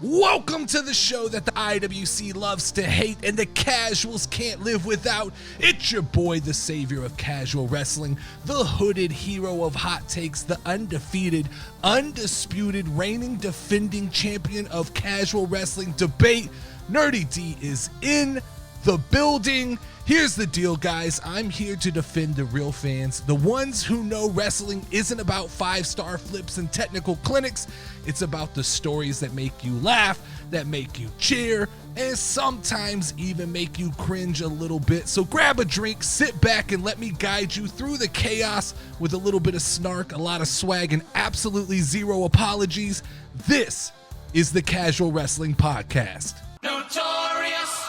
Welcome to the show that the IWC loves to hate and the casuals can't live without. It's your boy, the savior of casual wrestling, the hooded hero of hot takes, the undefeated, undisputed, reigning, defending champion of casual wrestling debate. Nerdy D is in the building. Here's the deal, guys. I'm here to defend the real fans, the ones who know wrestling isn't about 5-star flips and technical clinics. It's about the stories that make you laugh, that make you cheer, and sometimes even make you cringe a little bit. So grab a drink, sit back, and let me guide you through the chaos with a little bit of snark, a lot of swag, and absolutely zero apologies. This is the Casual Wrestling Podcast. Notorious.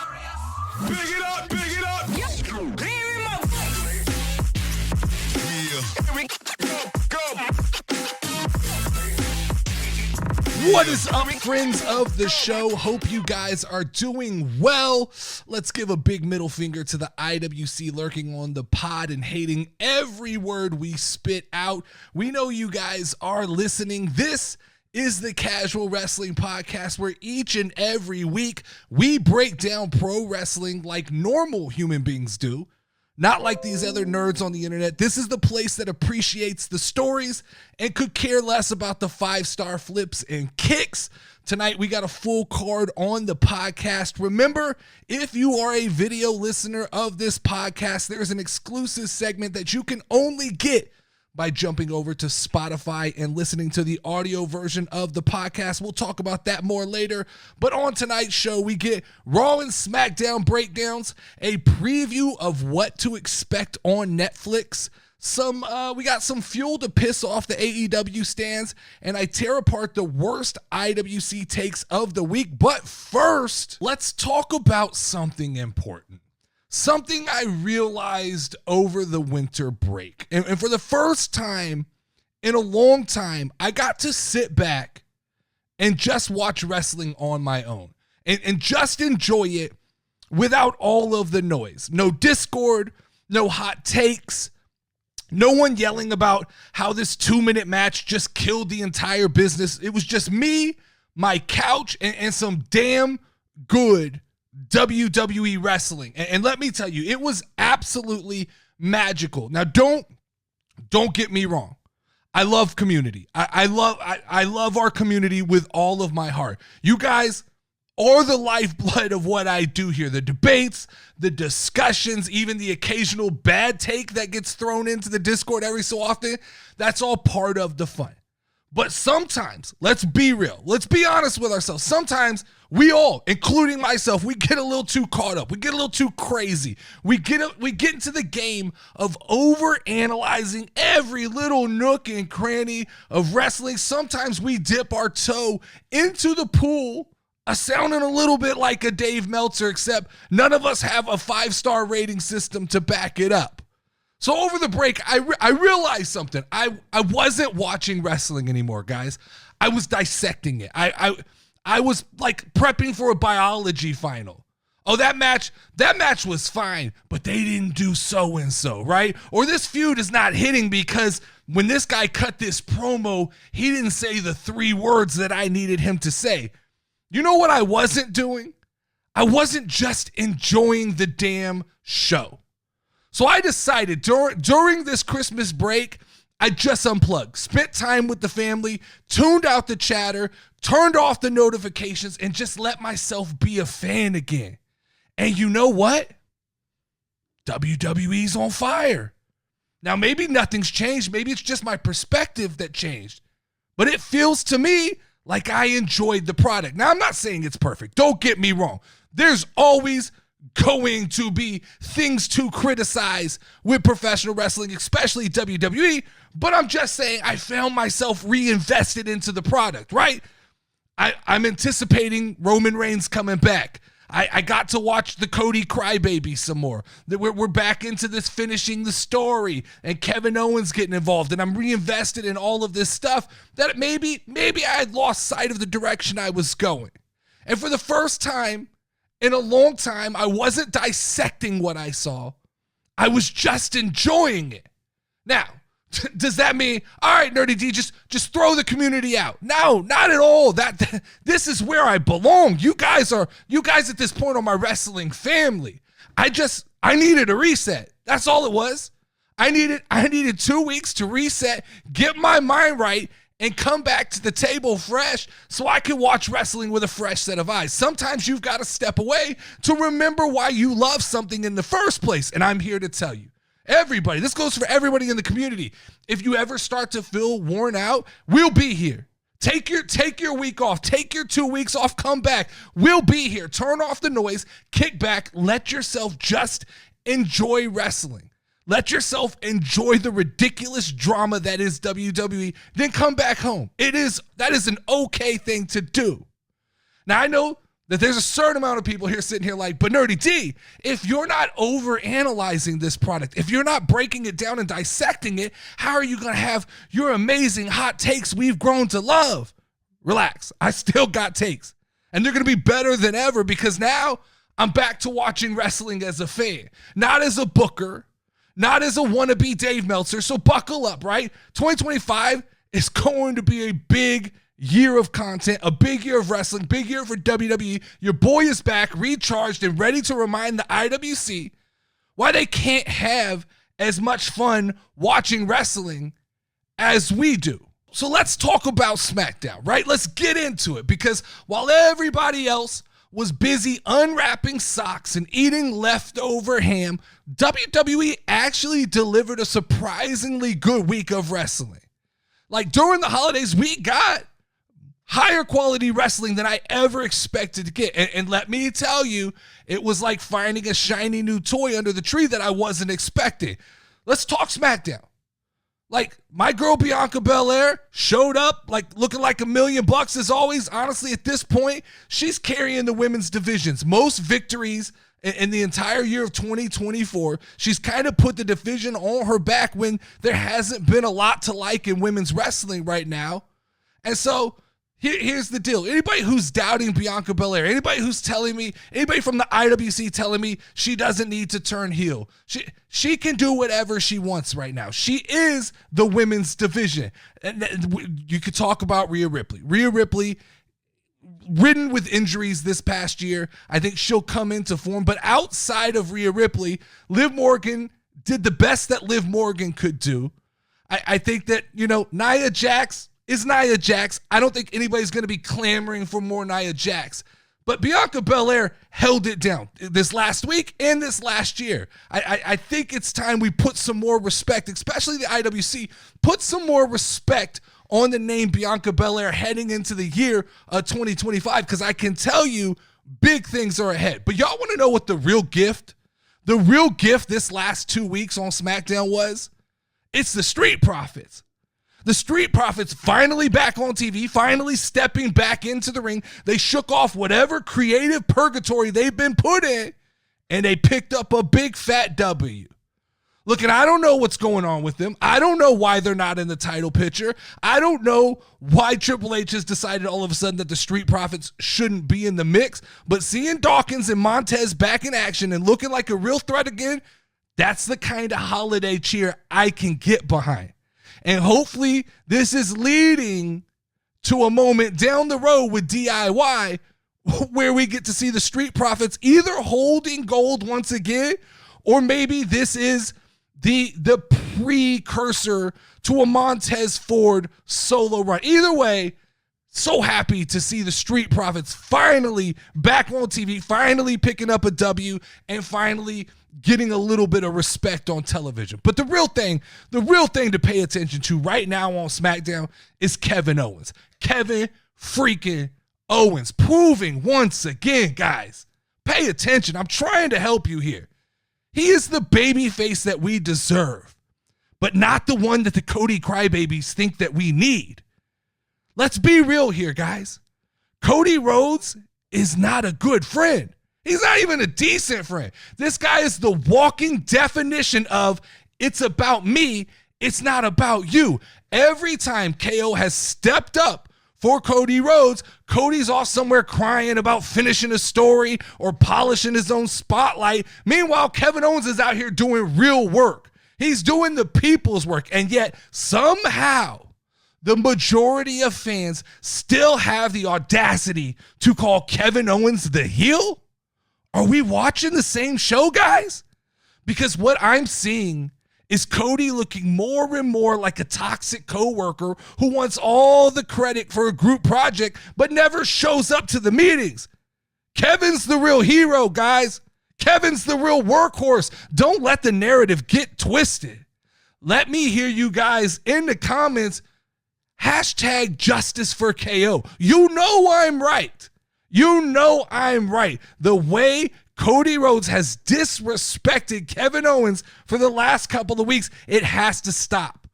Big it up, big it up. What is up, friends of the show? Hope you guys are doing well. Let's give a big middle finger to the IWC lurking on the pod and hating every word we spit out. We know you guys are listening. This is the Casual Wrestling Podcast, where each and every week we break down pro wrestling like normal human beings do. Not like these other nerds on the internet. This is the place that appreciates the stories and could care less about the 5-star flips and kicks. Tonight, we got a full card on the podcast. Remember, if you are a video listener of this podcast, there's an exclusive segment that you can only get by jumping over to Spotify and listening to the audio version of the podcast. We'll talk about that more later. But on tonight's show, we get Raw and SmackDown breakdowns, a preview of what to expect on Netflix. We got some fuel to piss off the AEW stands, and I tear apart the worst IWC takes of the week. But first, let's talk about something important. Something I realized over the winter break. And for the first time in a long time, I got to sit back and just watch wrestling on my own and just enjoy it without all of the noise. No Discord, no hot takes, no one yelling about how this 2-minute match just killed the entire business. It was just me, my couch, and some damn good WWE wrestling. And let me tell you, it was absolutely magical. Now, don't get me wrong. I love community. I love our community with all of my heart. You guys are the lifeblood of what I do here. The debates, the discussions, even the occasional bad take that gets thrown into the Discord every so often, that's all part of the fun. But sometimes, let's be real. Let's be honest with ourselves. Sometimes we all, including myself, we get a little too caught up. We get a little too crazy. We get into the game of overanalyzing every little nook and cranny of wrestling. Sometimes we dip our toe into the pool, sounding a little bit like a Dave Meltzer, except none of us have a 5-star rating system to back it up. So over the break, I realized something. I wasn't watching wrestling anymore, guys. I was dissecting it. I was like prepping for a biology final. Oh, that match was fine, but they didn't do so-and-so, right? Or this feud is not hitting because when this guy cut this promo, he didn't say the 3 words that I needed him to say. You know what I wasn't doing? I wasn't just enjoying the damn show. So I decided during this Christmas break, I just unplugged, spent time with the family, tuned out the chatter, turned off the notifications, and just let myself be a fan again. And you know what? WWE's on fire. Now, maybe nothing's changed. Maybe it's just my perspective that changed. But it feels to me like I enjoyed the product. Now, I'm not saying it's perfect. Don't get me wrong. There's always going to be things to criticize with professional wrestling, especially WWE, but I'm just saying I found myself reinvested into the product, right? I'm anticipating Roman Reigns coming back. I got to watch the Cody crybaby some more. We're back into this finishing the story and Kevin Owens getting involved, and I'm reinvested in all of this stuff that maybe I had lost sight of the direction I was going. And for the first time in a long time, I wasn't dissecting what I saw. I was just enjoying it. Now, Does that mean, all right, Nerdy D, just throw the community out? No, not at all. This is where I belong. You guys at this point are my wrestling family. I needed a reset. That's all it was. I needed 2 weeks to reset, get my mind right, and come back to the table fresh so I can watch wrestling with a fresh set of eyes. Sometimes you've got to step away to remember why you love something in the first place. And I'm here to tell you, everybody, this goes for everybody in the community. If you ever start to feel worn out, we'll be here. Take your week off. Take your 2 weeks off. Come back. We'll be here. Turn off the noise. Kick back. Let yourself just enjoy wrestling. Let yourself enjoy the ridiculous drama that is WWE. Then come back home. That is an okay thing to do. Now, I know that there's a certain amount of people here sitting here like, but Nerdy D, if you're not overanalyzing this product, if you're not breaking it down and dissecting it, how are you going to have your amazing hot takes we've grown to love? Relax. I still got takes. And they're going to be better than ever because now I'm back to watching wrestling as a fan, not as a booker, not as a wannabe Dave Meltzer. So buckle up, right? 2025 is going to be a big year of content, a big year of wrestling, big year for WWE. Your boy is back, recharged, and ready to remind the IWC why they can't have as much fun watching wrestling as we do. So let's talk about SmackDown, right? Let's get into it because while everybody else was busy unwrapping socks and eating leftover ham, WWE actually delivered a surprisingly good week of wrestling. Like during the holidays, we got higher quality wrestling than I ever expected to get. And let me tell you, it was like finding a shiny new toy under the tree that I wasn't expecting. Let's talk SmackDown. Like, my girl Bianca Belair showed up like looking like $1 million as always. Honestly, at this point, she's carrying the women's divisions. Most victories in the entire year of 2024. She's kind of put the division on her back when there hasn't been a lot to like in women's wrestling right now. And so here's the deal. Anybody who's doubting Bianca Belair, anybody who's telling me, anybody from the IWC telling me she doesn't need to turn heel, she can do whatever she wants right now. She is the women's division. And you could talk about Rhea Ripley. Rhea Ripley, ridden with injuries this past year. I think she'll come into form. But outside of Rhea Ripley, Liv Morgan did the best that Liv Morgan could do. I think that, Nia Jax is Nia Jax. I don't think anybody's going to be clamoring for more Nia Jax. But Bianca Belair held it down this last week and this last year. I think it's time we put some more respect, especially the IWC, put some more respect on the name Bianca Belair heading into the year of 2025, because I can tell you big things are ahead. But y'all want to know what the real gift this last 2 weeks on SmackDown was? It's the Street Profits. The Street Profits finally back on TV, finally stepping back into the ring. They shook off whatever creative purgatory they've been put in, and they picked up a big fat W. Look, and I don't know what's going on with them. I don't know why they're not in the title picture. I don't know why Triple H has decided all of a sudden that the Street Profits shouldn't be in the mix. But seeing Dawkins and Montez back in action and looking like a real threat again, that's the kind of holiday cheer I can get behind. And hopefully this is leading to a moment down the road with DIY where we get to see the Street Profits either holding gold once again, or maybe this is the precursor to a Montez Ford solo run. Either way, so happy to see the Street Profits finally back on TV, finally picking up a W, and finally getting a little bit of respect on television. But the real thing to pay attention to right now on SmackDown is Kevin Owens. Kevin freaking Owens, proving once again, guys, pay attention. I'm trying to help you here. He is the baby face that we deserve, but not the one that the Cody crybabies think that we need. Let's be real here, guys. Cody Rhodes is not a good friend. He's not even a decent friend. This guy is the walking definition of it's about me, it's not about you. Every time KO has stepped up for Cody Rhodes, Cody's off somewhere crying about finishing a story or polishing his own spotlight. Meanwhile, Kevin Owens is out here doing real work. He's doing the people's work. And yet somehow the majority of fans still have the audacity to call Kevin Owens the heel? Are we watching the same show, guys? Because what I'm seeing is Cody looking more and more like a toxic coworker who wants all the credit for a group project but never shows up to the meetings. Kevin's the real hero, guys. Kevin's the real workhorse. Don't let the narrative get twisted. Let me hear you guys in the comments, hashtag justice for KO. You know I'm right. You know I'm right. The way Cody Rhodes has disrespected Kevin Owens for the last couple of weeks, it has to stop.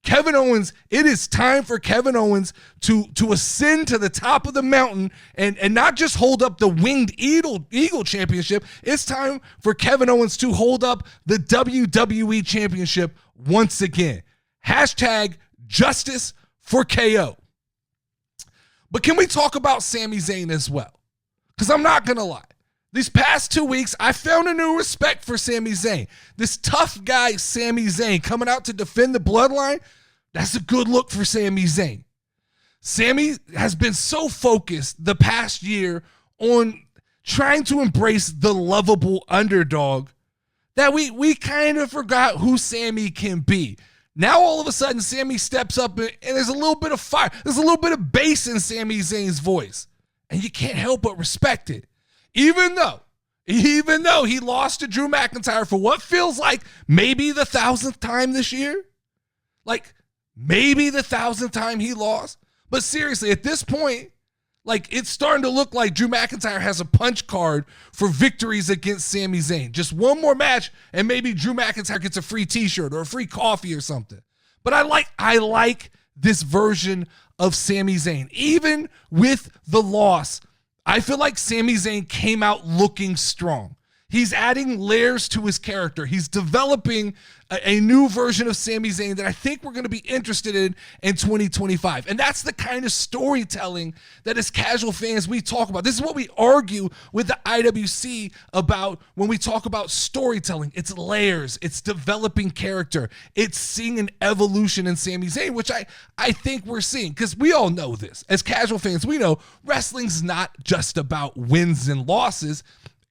Kevin Owens, it is time for Kevin Owens to ascend to the top of the mountain and not just hold up the Winged Eagle Championship. It's time for Kevin Owens to hold up the WWE Championship once again. Hashtag justice for KO. But can we talk about Sami Zayn as well? Because I'm not going to lie. These past 2 weeks, I found a new respect for Sami Zayn. This tough guy, Sami Zayn, coming out to defend the bloodline, that's a good look for Sami Zayn. Sami has been so focused the past year on trying to embrace the lovable underdog that we kind of forgot who Sami can be. Now, all of a sudden, Sami steps up and there's a little bit of fire. There's a little bit of bass in Sami Zayn's voice. And you can't help but respect it. Even though he lost to Drew McIntyre for what feels like maybe the 1,000th time this year. Like, maybe the 1,000th time he lost. But seriously, at this point, like, it's starting to look like Drew McIntyre has a punch card for victories against Sami Zayn. Just one more match, and maybe Drew McIntyre gets a free t-shirt or a free coffee or something. But I like this version of Sami Zayn. Even with the loss, I feel like Sami Zayn came out looking strong. He's adding layers to his character. He's developing a new version of Sami Zayn that I think we're going to be interested in 2025. And that's the kind of storytelling that as casual fans we talk about. This is what we argue with the IWC about when we talk about storytelling. It's layers. It's developing character. It's seeing an evolution in Sami Zayn, which I think we're seeing because we all know this. As casual fans, we know wrestling's not just about wins and losses.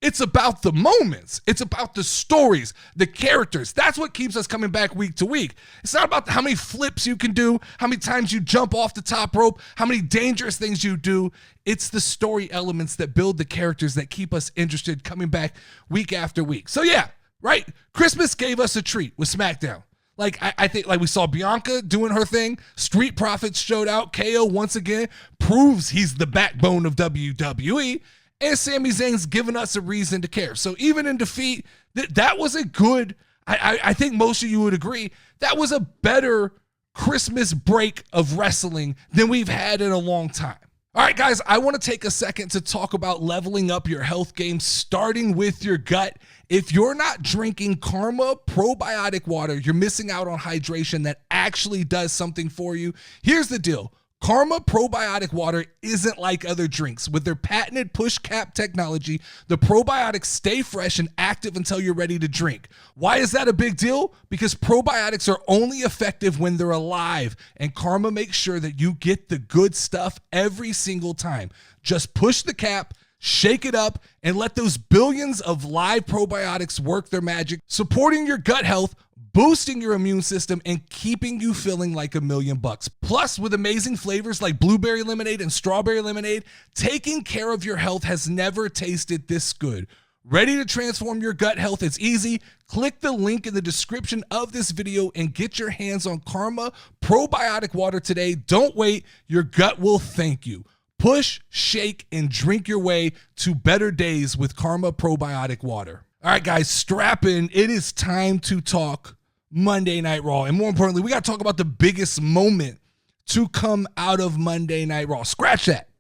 It's about the moments. It's about the stories, the characters. That's what keeps us coming back week to week. It's not about how many flips you can do, how many times you jump off the top rope, how many dangerous things you do. It's the story elements that build the characters that keep us interested coming back week after week. So yeah, right? Christmas gave us a treat with SmackDown. Like, I think like we saw Bianca doing her thing. Street Profits showed out. KO once again proves he's the backbone of WWE. And Sami Zayn's given us a reason to care. So even in defeat, that was a good, I think most of you would agree, that was a better Christmas break of wrestling than we've had in a long time. All right, guys, I want to take a second to talk about leveling up your health game, starting with your gut. If you're not drinking Karma probiotic water, you're missing out on hydration that actually does something for you. Here's the deal. Karma probiotic water isn't like other drinks. With their patented push cap technology, the probiotics stay fresh and active until you're ready to drink. Why is that a big deal? Because probiotics are only effective when they're alive, and Karma makes sure that you get the good stuff every single time. Just push the cap, shake it up, and let those billions of live probiotics work their magic, supporting your gut health, boosting your immune system, and keeping you feeling like $1,000,000. Plus, with amazing flavors like blueberry lemonade and strawberry lemonade, taking care of your health has never tasted this good. Ready to transform your gut health? It's easy. Click the link in the description of this video and get your hands on Karma probiotic water today. Don't wait. Your gut will thank you. Push, shake, and drink your way to better days with Karma probiotic water. All right, guys, strap in. It is time to talk Monday Night Raw. And more importantly, we got to talk about the biggest moment to come out of Monday Night Raw. Scratch that.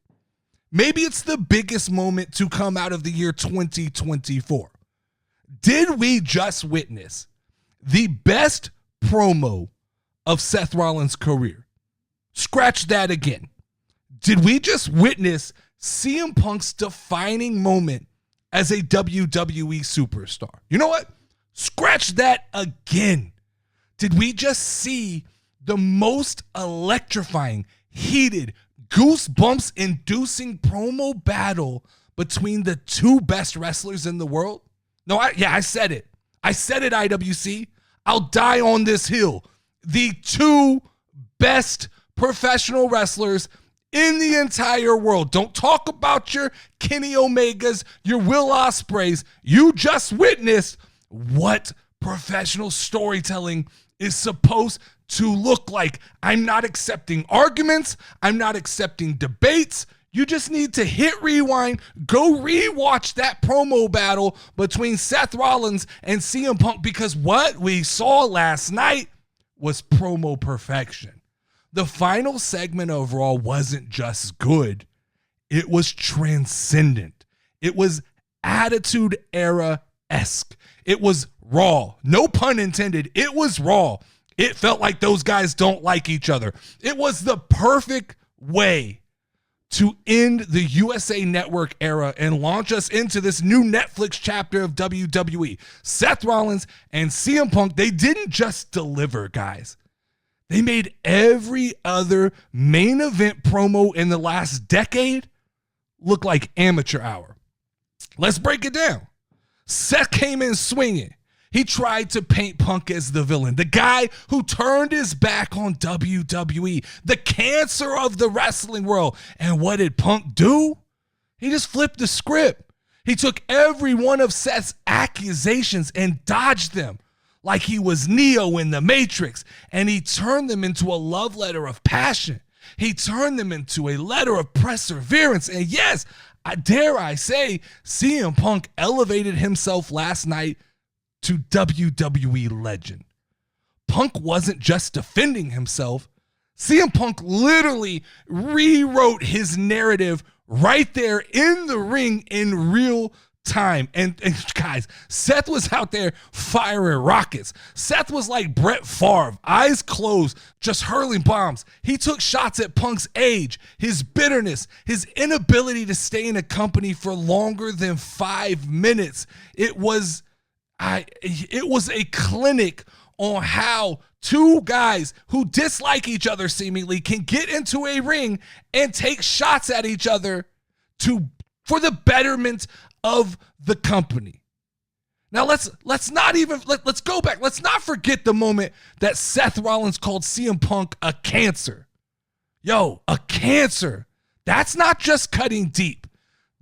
Maybe it's the biggest moment to come out of the year 2024. Did we just witness the best promo of Seth Rollins' career? Scratch that again. Did we just witness CM Punk's defining moment as a WWE superstar? You know what? Scratch that again. Did we just see the most electrifying, heated, goosebumps-inducing promo battle between the two best wrestlers in the world? No, I said it. I said it, IWC. I'll die on this hill. The two best professional wrestlers in the entire world. Don't talk about your Kenny Omegas, your Will Ospreays. You just witnessed what professional storytelling is supposed to look like. I'm not accepting arguments. I'm not accepting debates. You just need to hit rewind, go rewatch that promo battle between Seth Rollins and CM Punk, because what we saw last night was promo perfection. The final segment of Raw wasn't just good. It was transcendent. It was Attitude Era-esque. It was raw. No pun intended. It was raw. It felt like those guys don't like each other. It was the perfect way to end the USA Network era and launch us into this new Netflix chapter of WWE. Seth Rollins and CM Punk, they didn't just deliver, guys. They made every other main event promo in the last decade look like amateur hour. Let's break it down. Seth came in swinging. He tried to paint Punk as the villain, the guy who turned his back on WWE, the cancer of the wrestling world. And what did Punk do? He just flipped the script. He took every one of Seth's accusations and dodged them like he was Neo in the Matrix, and he turned them into a love letter of passion. He turned them into a letter of perseverance. And yes, dare I say, CM Punk elevated himself last night to WWE legend. Punk wasn't just defending himself. CM Punk literally rewrote his narrative right there in the ring in real time. And guys, Seth was out there firing rockets. Seth was like Brett Favre, eyes closed, just hurling bombs. He took shots at Punk's age, his bitterness, his inability to stay in a company for longer than 5 minutes. It was a clinic on how two guys who dislike each other seemingly can get into a ring and take shots at each other for the betterment of the company. Now let's go back. Let's not forget the moment that Seth Rollins called CM Punk a cancer. Yo, a cancer. That's not just cutting deep.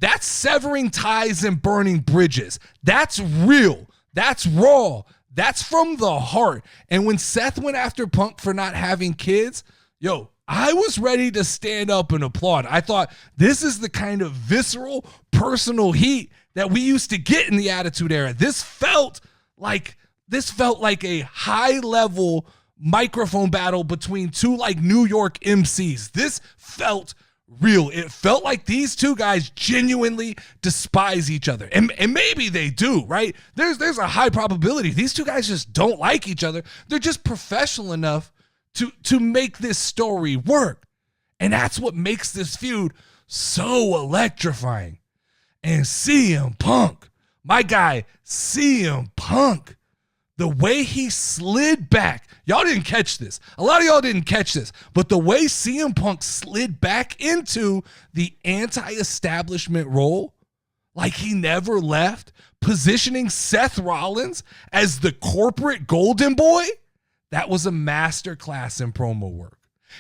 That's severing ties and burning bridges. That's real. That's raw. That's from the heart. And when Seth went after Punk for not having kids, yo, I was ready to stand up and applaud. I thought this is the kind of visceral, personal heat that we used to get in the Attitude Era. This felt like a high-level microphone battle between two like New York MCs. This felt real. It felt like these two guys genuinely despise each other. And maybe they do, right? There's a high probability these two guys just don't like each other. They're just professional enough to make this story work. And that's what makes this feud so electrifying. And CM Punk, my guy, CM Punk, the way he slid back, y'all didn't catch this. A lot of y'all didn't catch this, but the way CM Punk slid back into the anti-establishment role, like he never left, positioning Seth Rollins as the corporate golden boy, that was a masterclass in promo work.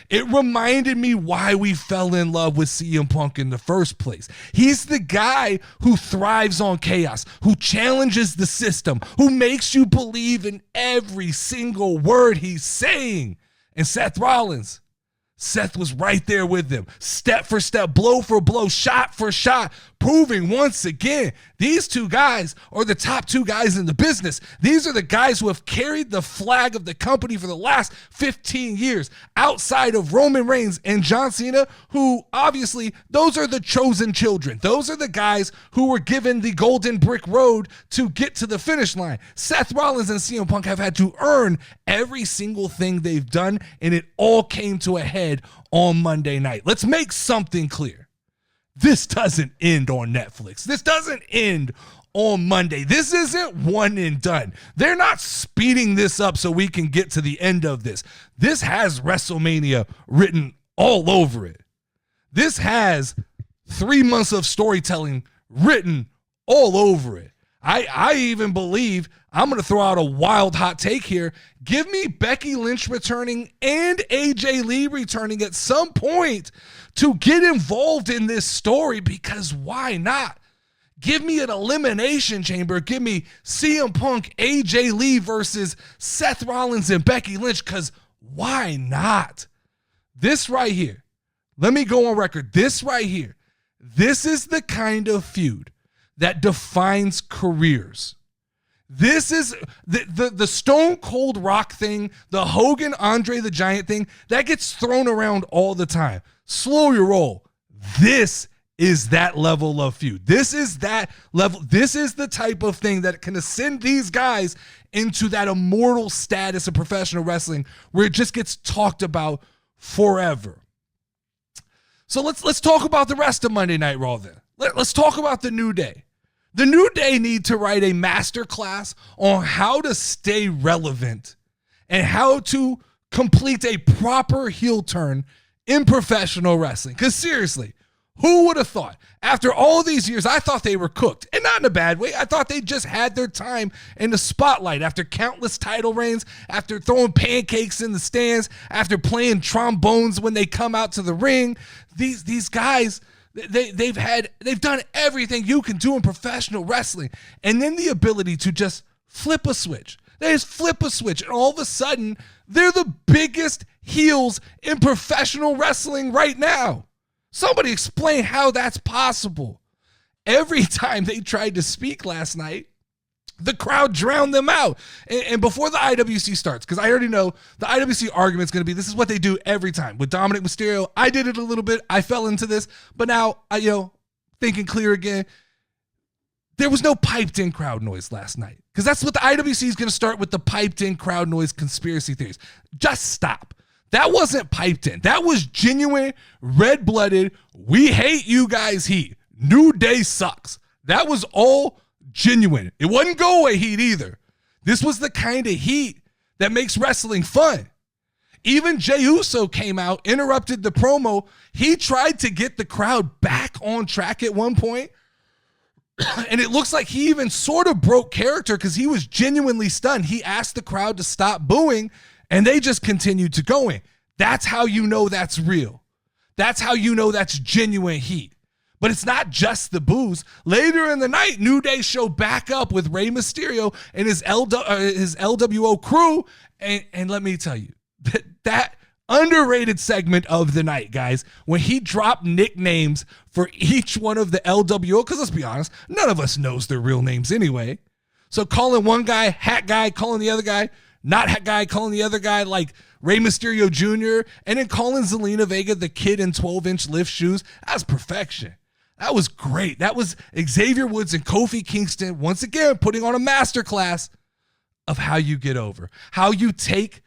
It reminded me why we fell in love with CM Punk in the first place. He's the guy who thrives on chaos, who challenges the system, who makes you believe in every single word he's saying. And Seth Rollins, Seth was right there with him, step for step, blow for blow, shot for shot, proving once again, these two guys are the top two guys in the business. These are the guys who have carried the flag of the company for the last 15 years, outside of Roman Reigns and John Cena, who obviously, those are the chosen children. Those are the guys who were given the golden brick road to get to the finish line. Seth Rollins and CM Punk have had to earn every single thing they've done, and it all came to a head on Monday night. Let's make something clear. This doesn't end on Netflix. This doesn't end on Monday. This isn't one and done. They're not speeding this up so we can get to the end of this. This has WrestleMania written all over it. This has 3 months of storytelling written all over it. I even believe, I'm going to throw out a wild hot take here. Give me Becky Lynch returning and AJ Lee returning at some point to get involved in this story, because why not? Give me an elimination chamber. Give me CM Punk, AJ Lee versus Seth Rollins and Becky Lynch, because why not? This right here, let me go on record. This right here, this is the kind of feud that defines careers. This is the Stone Cold Rock thing, the Hogan Andre the Giant thing, that gets thrown around all the time. Slow your roll. This is that level of feud. This is that level. This is the type of thing that can ascend these guys into that immortal status of professional wrestling where it just gets talked about forever. So let's talk about the rest of Monday Night Raw then. Let's talk about the New Day. The New Day need to write a masterclass on how to stay relevant and how to complete a proper heel turn in professional wrestling. Because seriously, who would have thought? After all these years, I thought they were cooked. And not in a bad way. I thought they just had their time in the spotlight after countless title reigns, after throwing pancakes in the stands, after playing trombones when they come out to the ring. These guys, they've done everything you can do in professional wrestling. And then the ability to just flip a switch. They just flip a switch, and all of a sudden, they're the biggest heels in professional wrestling right now. Somebody explain how that's possible. Every time they tried to speak last night, the crowd drowned them out. And before the IWC starts, because I already know the IWC argument's going to be, this is what they do every time. With Dominic Mysterio, I did it a little bit. I fell into this. But now, thinking clear again, there was no piped-in crowd noise last night. Because that's what the IWC is going to start with, the piped-in crowd noise conspiracy theories. Just stop. That wasn't piped in. That was genuine, red-blooded, we hate you guys heat. New Day sucks. That was all genuine. It wasn't go-away heat either. This was the kind of heat that makes wrestling fun. Even Jey Uso came out, interrupted the promo. He tried to get the crowd back on track at one point. And it looks like he even sort of broke character because he was genuinely stunned. He asked the crowd to stop booing, and they just continued to going. That's how you know that's real. That's how you know that's genuine heat. But it's not just the boos. Later in the night, New Day show back up with Rey Mysterio and his LWO crew. And let me tell you, that underrated segment of the night, guys, when he dropped nicknames for each one of the LWO, because let's be honest, none of us knows their real names anyway. So calling one guy Hat Guy, calling the other guy Not Hat Guy, calling the other guy like Rey Mysterio Jr., and then calling Zelina Vega the kid in 12-inch lift shoes, that was perfection. That was great. That was Xavier Woods and Kofi Kingston, once again, putting on a masterclass of how you get over. How you take,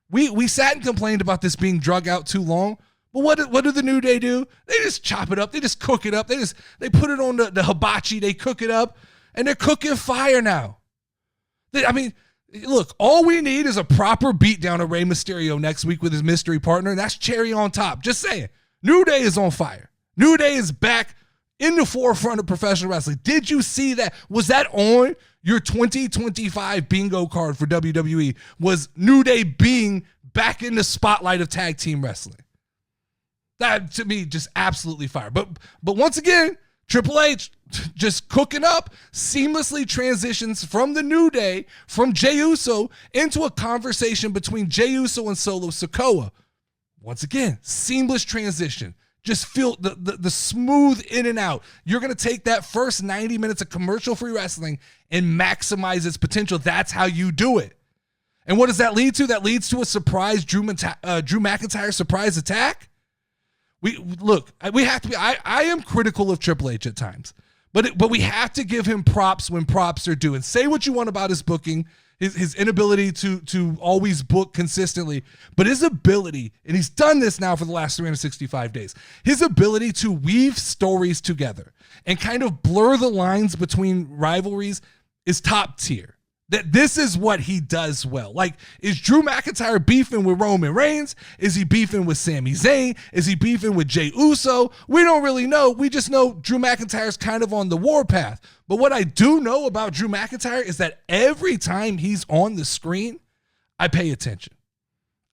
we sat and complained about this being drug out too long, but what do the New Day do? They just chop it up. They just cook it up. They put it on the hibachi. They cook it up, and they're cooking fire now. Look, all we need is a proper beatdown of Rey Mysterio next week with his mystery partner, and that's cherry on top. Just saying. New Day is on fire. New Day is back in the forefront of professional wrestling. Did you see that? Was that on your 2025 bingo card for WWE? Was New Day being back in the spotlight of tag team wrestling? That, to me, just absolutely fire. But once again, Triple H just cooking up, seamlessly transitions from the New Day, from Jey Uso, into a conversation between Jey Uso and Solo Sikoa. Once again, seamless transition. Just feel the smooth in and out. You're going to take that first 90 minutes of commercial-free wrestling and maximize its potential. That's how you do it. And what does that lead to? That leads to a surprise Drew McIntyre surprise attack. We have to be. I am critical of Triple H at times, but we have to give him props when props are due. And say what you want about his booking. his inability to always book consistently, but his ability, and he's done this now for the last 365 days, his ability to weave stories together and kind of blur the lines between rivalries is top tier. That this is what he does well. Like, is Drew McIntyre beefing with Roman Reigns? Is he beefing with Sami Zayn? Is he beefing with Jey Uso? We don't really know. We just know Drew McIntyre's kind of on the warpath. But what I do know about Drew McIntyre is that every time he's on the screen, I pay attention.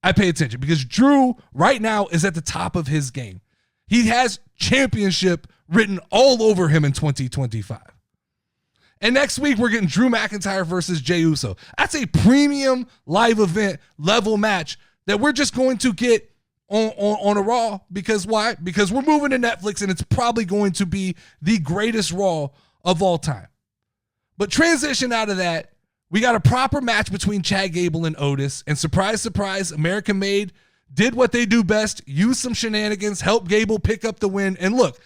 I pay attention because Drew right now is at the top of his game. He has championship written all over him in 2025. And next week, we're getting Drew McIntyre versus Jey Uso. That's a premium live event level match that we're just going to get on a Raw. Because why? Because we're moving to Netflix, and it's probably going to be the greatest Raw of all time. But transition out of that, we got a proper match between Chad Gable and Otis. And surprise, surprise, American Made did what they do best, used some shenanigans, helped Gable pick up the win. And look,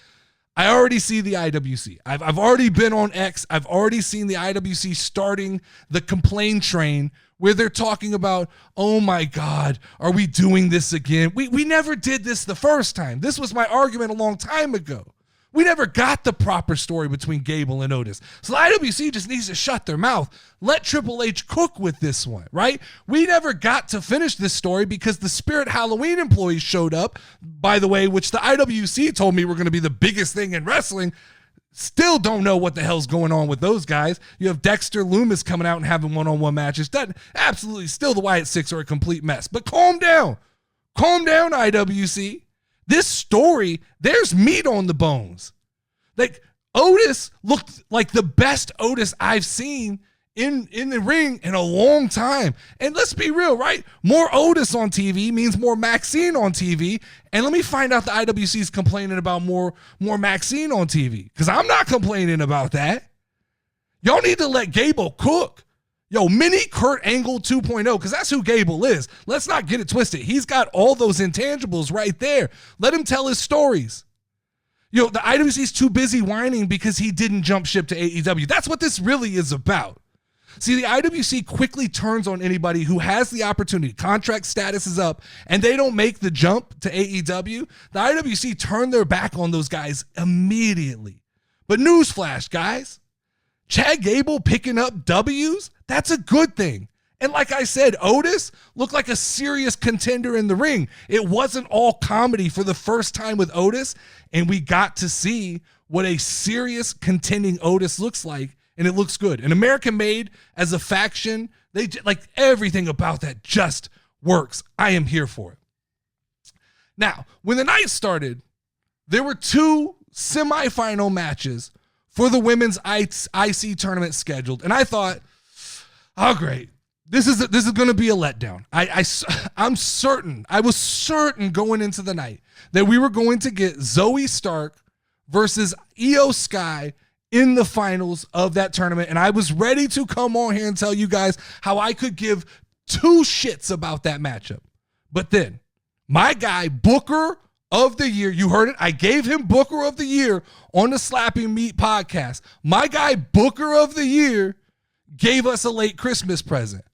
I already see the IWC. I've already been on X. I've already seen the IWC starting the complaint train where they're talking about, oh my God, are we doing this again? We never did this the first time. This was my argument a long time ago. We never got the proper story between Gable and Otis. So the IWC just needs to shut their mouth. Let Triple H cook with this one, right? We never got to finish this story because the Spirit Halloween employees showed up, by the way, which the IWC told me were going to be the biggest thing in wrestling. Still don't know what the hell's going on with those guys. You have Dexter Loomis coming out and having one-on-one matches. That absolutely still the Wyatt Six are a complete mess. But calm down. Calm down, IWC. This story, there's meat on the bones. Like, Otis looked like the best Otis I've seen in the ring in a long time. And let's be real, right? More Otis on TV means more Maxine on TV. And let me find out the IWC is complaining about more Maxine on TV. Because I'm not complaining about that. Y'all need to let Gable cook. Yo, mini Kurt Angle 2.0, because that's who Gable is. Let's not get it twisted. He's got all those intangibles right there. Let him tell his stories. Yo, the IWC's too busy whining because he didn't jump ship to AEW. That's what this really is about. See, the IWC quickly turns on anybody who has the opportunity. Contract status is up, and they don't make the jump to AEW. The IWC turn their back on those guys immediately. But newsflash, guys. Chad Gable picking up W's, that's a good thing. And like I said, Otis looked like a serious contender in the ring. It wasn't all comedy for the first time with Otis, and we got to see what a serious contending Otis looks like, and it looks good. And American Made as a faction, they like everything about that just works. I am here for it. Now, when the night started, there were two semifinal matches for the women's IC tournament scheduled. And I thought, oh, great. This is going to be a letdown. I was certain going into the night that we were going to get Zoe Stark versus Io Sky in the finals of that tournament. And I was ready to come on here and tell you guys how I could give two shits about that matchup. But then my guy, Booker of the Year, you heard it. I gave him Booker of the Year on the Slapping Meat podcast. My guy, Booker of the Year, gave us a late Christmas present.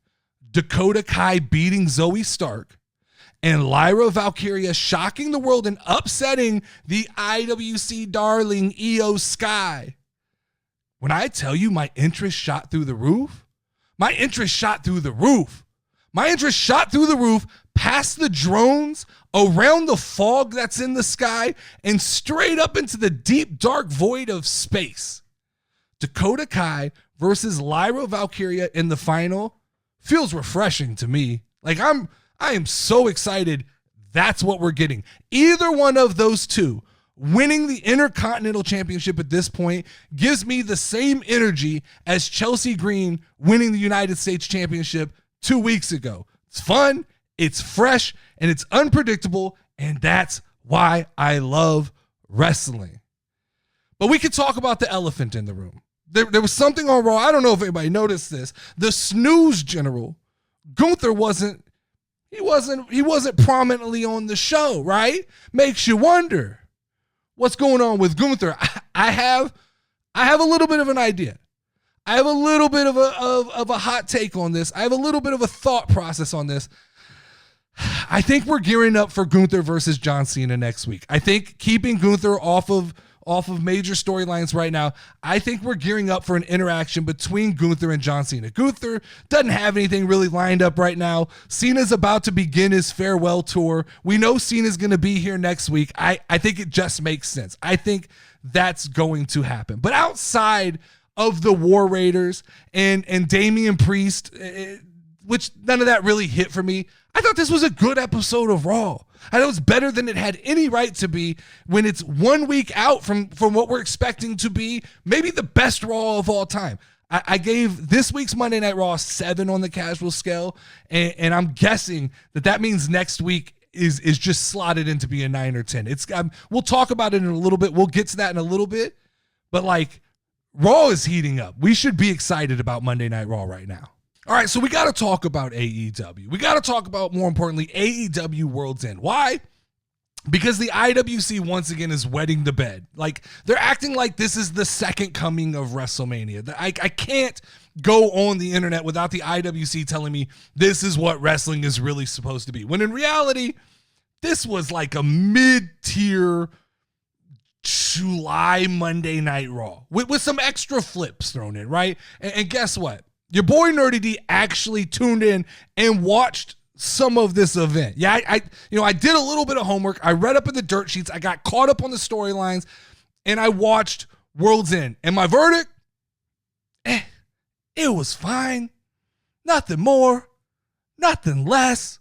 Dakota Kai beating Zoe Stark and Lyra Valkyria shocking the world and upsetting the IWC darling Io Sky. When I tell you my interest shot through the roof, my interest shot through the roof. My interest shot through the roof, past the drones, around the fog that's in the sky, and straight up into the deep, dark void of space. Dakota Kai versus Lyra Valkyria in the final feels refreshing to me. Like, I am so excited that's what we're getting. Either one of those two winning the Intercontinental Championship at this point gives me the same energy as Chelsea Green winning the United States Championship 2 weeks ago. It's fun, it's fresh, and it's unpredictable, and that's why I love wrestling. But we could talk about the elephant in the room. There was something on Raw. I don't know if anybody noticed this. The snooze general, Gunther wasn't prominently on the show, right? Makes you wonder what's going on with Gunther. I have a little bit of an idea. I have a little bit of a hot take on this. I have a little bit of a thought process on this. I think we're gearing up for Gunther versus John Cena next week. I think keeping Gunther off of major storylines right now, I think we're gearing up for an interaction between Gunther and John Cena. Gunther doesn't have anything really lined up right now. Cena's about to begin his farewell tour. We know Cena's going to be here next week. I think it just makes sense. I think that's going to happen. But outside of the War Raiders and Damian Priest, which none of that really hit for me, I thought this was a good episode of Raw. I thought it was better than it had any right to be when it's 1 week out from what we're expecting to be maybe the best Raw of all time. I gave this week's Monday Night Raw 7 on the casual scale, and I'm guessing that means next week is just slotted in to be a 9 or 10. We'll talk about it in a little bit. We'll get to that in a little bit, but like Raw is heating up. We should be excited about Monday Night Raw right now. All right, so we got to talk about AEW. We got to talk about, more importantly, AEW World's End. Why? Because the IWC once again is wetting the bed. Like, they're acting like this is the second coming of WrestleMania. I can't go on the internet without the IWC telling me this is what wrestling is really supposed to be. When in reality, this was like a mid-tier July Monday Night Raw with some extra flips thrown in, right? And guess what? Your boy Nerdy D actually tuned in and watched some of this event. Yeah, I did a little bit of homework. I read up in the dirt sheets. I got caught up on the storylines, and I watched World's End. And my verdict, it was fine. Nothing more, nothing less.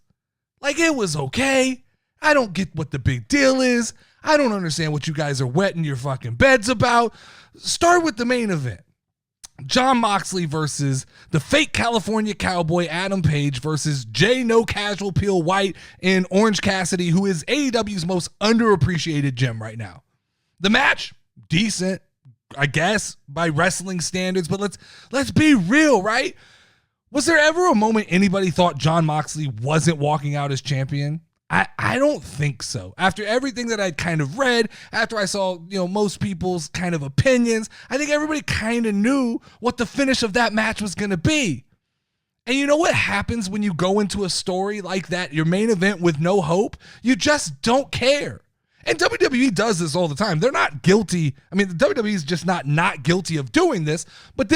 Like, it was okay. I don't get what the big deal is. I don't understand what you guys are wetting your fucking beds about. Start with the main event. Jon Moxley versus the fake California cowboy Adam Page versus Jay No Casual Peel White and Orange Cassidy, who is AEW's most underappreciated gem right now. The match, decent, I guess, by wrestling standards, but let's be real, right? Was there ever a moment anybody thought Jon Moxley wasn't walking out as champion? I don't think so. After everything that I'd kind of read, after I saw, most people's kind of opinions, I think everybody kind of knew what the finish of that match was going to be. And you know what happens when you go into a story like that, your main event with no hope? You just don't care. And WWE does this all the time. They're not guilty. I mean, the WWE is just not guilty of doing this, but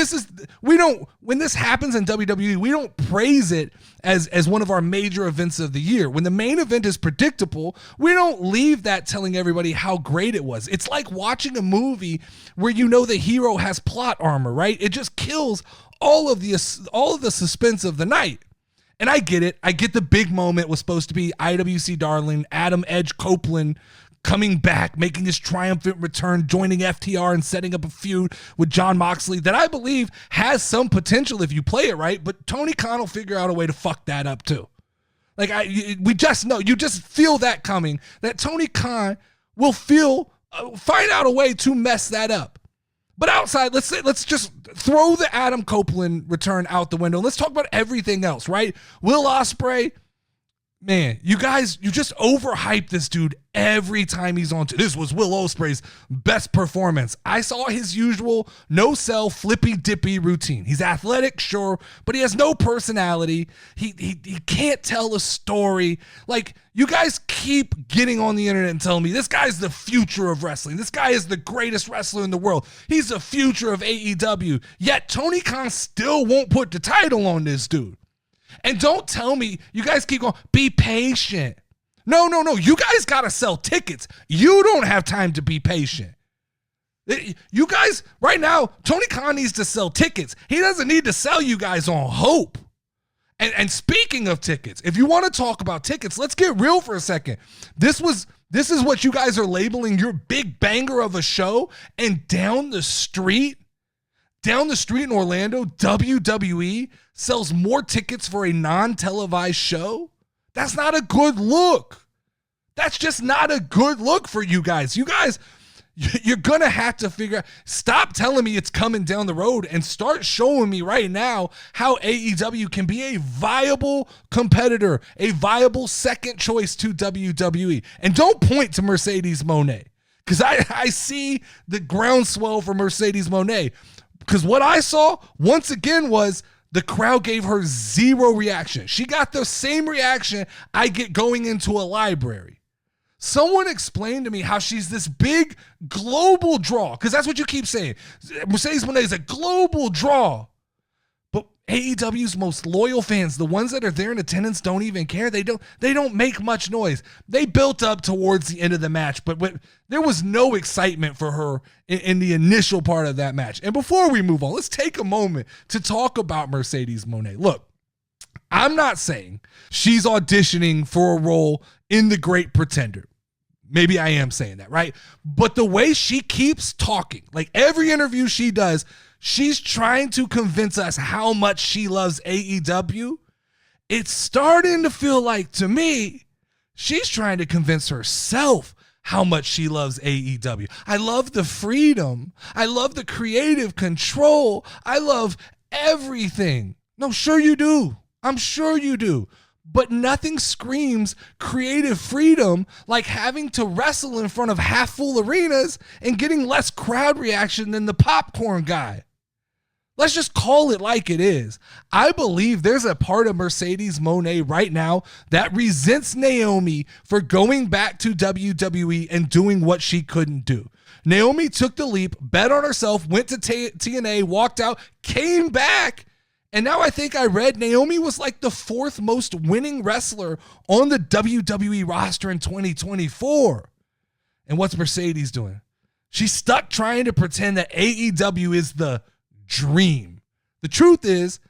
when this happens in WWE, we don't praise it as one of our major events of the year. When the main event is predictable, we don't leave that telling everybody how great it was. It's like watching a movie where the hero has plot armor, right? It just kills all of the suspense of the night. And I get it. I get the big moment was supposed to be IWC darling Adam Edge Copeland coming back, making his triumphant return, joining FTR and setting up a feud with Jon Moxley that I believe has some potential if you play it right, but Tony Khan will figure out a way to fuck that up too. Like, we just know, you just feel that coming, that Tony Khan will find out a way to mess that up. But outside, let's just throw the Adam Copeland return out the window. Let's talk about everything else, right? Will Ospreay, man, you just overhype this dude every time he's on. This was Will Ospreay's best performance. I saw his usual no-sell, flippy-dippy routine. He's athletic, sure, but he has no personality. He can't tell a story. Like, you guys keep getting on the internet and telling me this guy's the future of wrestling. This guy is the greatest wrestler in the world. He's the future of AEW. Yet Tony Khan still won't put the title on this dude. And don't tell me, you guys keep going, be patient. No. You guys got to sell tickets. You don't have time to be patient. You guys, right now, Tony Khan needs to sell tickets. He doesn't need to sell you guys on hope. And speaking of tickets, if you want to talk about tickets, let's get real for a second. This is what you guys are labeling your big banger of a show, and down the street in Orlando, WWE sells more tickets for a non-televised show? That's not a good look. That's just not a good look for you guys. You guys, you're going to have to figure out, stop telling me it's coming down the road and start showing me right now how AEW can be a viable competitor, a viable second choice to WWE. And don't point to Mercedes Moné, because I see the groundswell for Mercedes Moné. Because what I saw, once again, was the crowd gave her zero reaction. She got the same reaction I get going into a library. Someone explained to me how she's this big global draw, because that's what you keep saying. Mercedes Moné is a global draw. But AEW's most loyal fans, the ones that are there in attendance, don't even care. They don't make much noise. They built up towards the end of the match, but there was no excitement for her in the initial part of that match. And before we move on, let's take a moment to talk about Mercedes Moné. Look, I'm not saying she's auditioning for a role in The Great Pretender. Maybe I am saying that, right? But the way she keeps talking, like every interview she does, she's trying to convince us how much she loves AEW. It's starting to feel like, to me, she's trying to convince herself how much she loves AEW. I love the freedom. I love the creative control. I love everything. No, sure you do. I'm sure you do. But nothing screams creative freedom like having to wrestle in front of half-full arenas and getting less crowd reaction than the popcorn guy. Let's just call it like it is. I believe there's a part of Mercedes Moné right now that resents Naomi for going back to WWE and doing what she couldn't do. Naomi took the leap, bet on herself, went to TNA, walked out, came back, and now I think I read Naomi was like the 4th most winning wrestler on the WWE roster in 2024. And what's Mercedes doing? She's stuck trying to pretend that AEW is the dream. The truth is,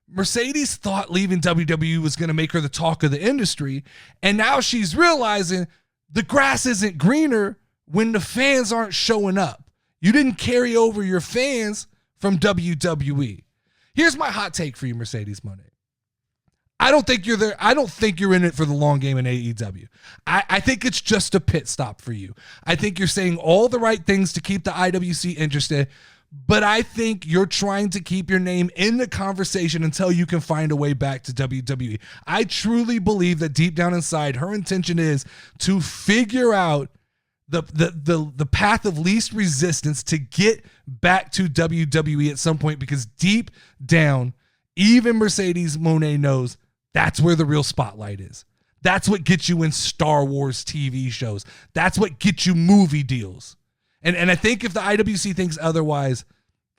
Mercedes thought leaving WWE was going to make her the talk of the industry, and now she's realizing the grass isn't greener when the fans aren't showing up. You didn't carry over your fans from WWE. Here's my hot take for you, Mercedes Moné. I don't think you're there. I don't think you're in it for the long game in AEW. I think it's just a pit stop for you. I think you're saying all the right things to keep the IWC interested, but I think you're trying to keep your name in the conversation until you can find a way back to WWE. I truly believe that deep down inside, her intention is to figure out the path of least resistance to get back to WWE at some point, because deep down, even Mercedes Moné knows that's where the real spotlight is. That's what gets you in Star Wars TV shows. That's what gets you movie deals. And I think if the IWC thinks otherwise,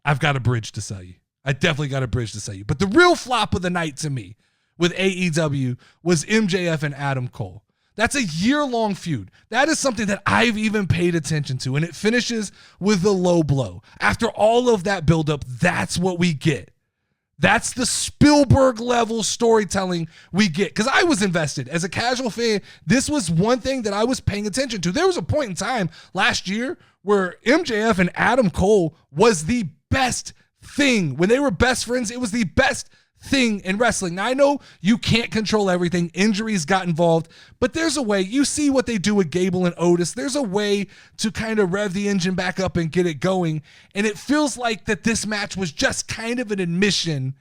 I've got a bridge to sell you. I definitely got a bridge to sell you. But the real flop of the night to me with AEW was MJF and Adam Cole. That's a year-long feud. That is something that I've even paid attention to, and it finishes with a low blow. After all of that buildup, that's what we get. That's the Spielberg-level storytelling we get. Because I was invested. As a casual fan, this was one thing that I was paying attention to. There was a point in time last year where MJF and Adam Cole was the best thing. When they were best friends, it was the best thing in wrestling. Now, I know you can't control everything. Injuries got involved, but there's a way. You see what they do with Gable and Otis. There's a way to kind of rev the engine back up and get it going. And it feels like that this match was just kind of an admission.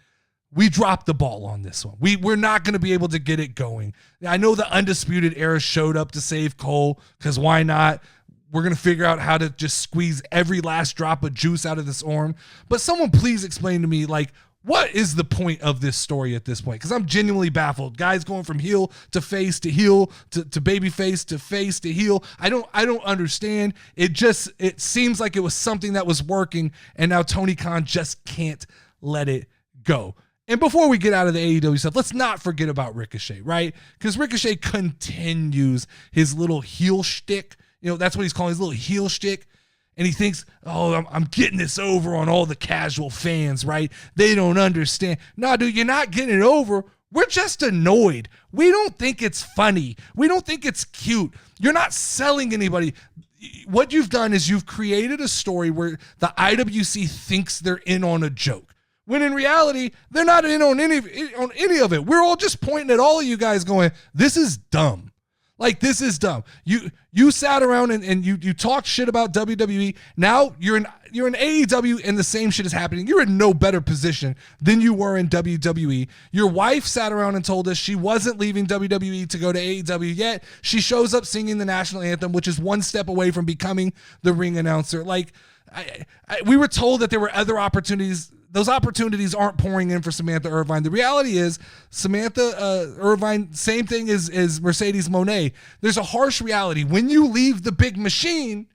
We dropped the ball on this one. We're not going to be able to get it going. I know the Undisputed Era showed up to save Cole, because why not? We're going to figure out how to just squeeze every last drop of juice out of this arm. But someone please explain to me, like, what is the point of this story at this point? Because I'm genuinely baffled. Guys going from heel to face to heel to baby face to heel. I don't understand. It seems like it was something that was working, and now Tony Khan just can't let it go. And before we get out of the AEW stuff, let's not forget about Ricochet, right? Because Ricochet continues his little heel shtick. You know, that's what he's calling his little heel shtick. And he thinks, oh, I'm getting this over on all the casual fans, right? They don't understand. No, dude, you're not getting it over. We're just annoyed. We don't think it's funny. We don't think it's cute. You're not selling anybody. What you've done is you've created a story where the IWC thinks they're in on a joke, when in reality, they're not in on any of it. We're all just pointing at all of you guys going, this is dumb. Like, this is dumb. You sat around and you talked shit about WWE. Now you're in AEW and the same shit is happening. You're in no better position than you were in WWE. Your wife sat around and told us she wasn't leaving WWE to go to AEW yet. She shows up singing the national anthem, which is one step away from becoming the ring announcer. Like, we were told that there were other opportunities. Those opportunities aren't pouring in for Samantha Irvine. The reality is Samantha Irvine, same thing as Mercedes Moné. There's a harsh reality. When you leave the big machine,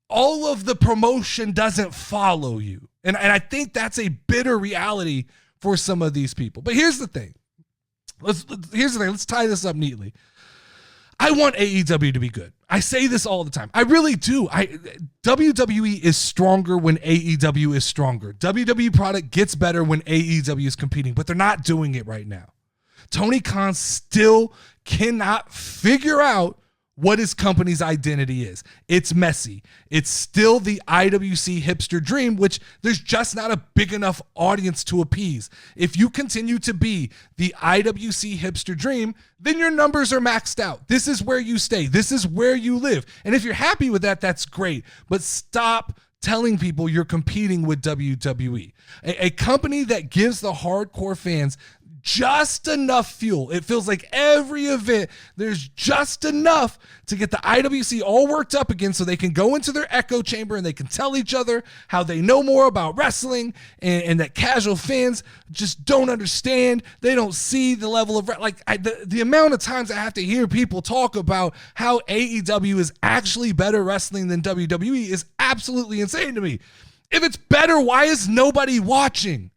all of the promotion doesn't follow you. And I think that's a bitter reality for some of these people. But here's the thing. Let's tie this up neatly. I want AEW to be good. I say this all the time. I really do. WWE is stronger when AEW is stronger. WWE product gets better when AEW is competing, but they're not doing it right now. Tony Khan still cannot figure out what his company's identity is. It's messy. It's still the IWC hipster dream, which there's just not a big enough audience to appease. If you continue to be the IWC hipster dream, then your numbers are maxed out. This is where you stay. This is where you live. And if you're happy with that, that's great. But stop telling people you're competing with WWE. A company that gives the hardcore fans just enough fuel. It feels like every event, there's just enough to get the IWC all worked up again so they can go into their echo chamber and they can tell each other how they know more about wrestling and that casual fans just don't understand. They don't see the level of, the amount of times I have to hear people talk about how AEW is actually better wrestling than WWE is absolutely insane to me. If it's better, why is nobody watching?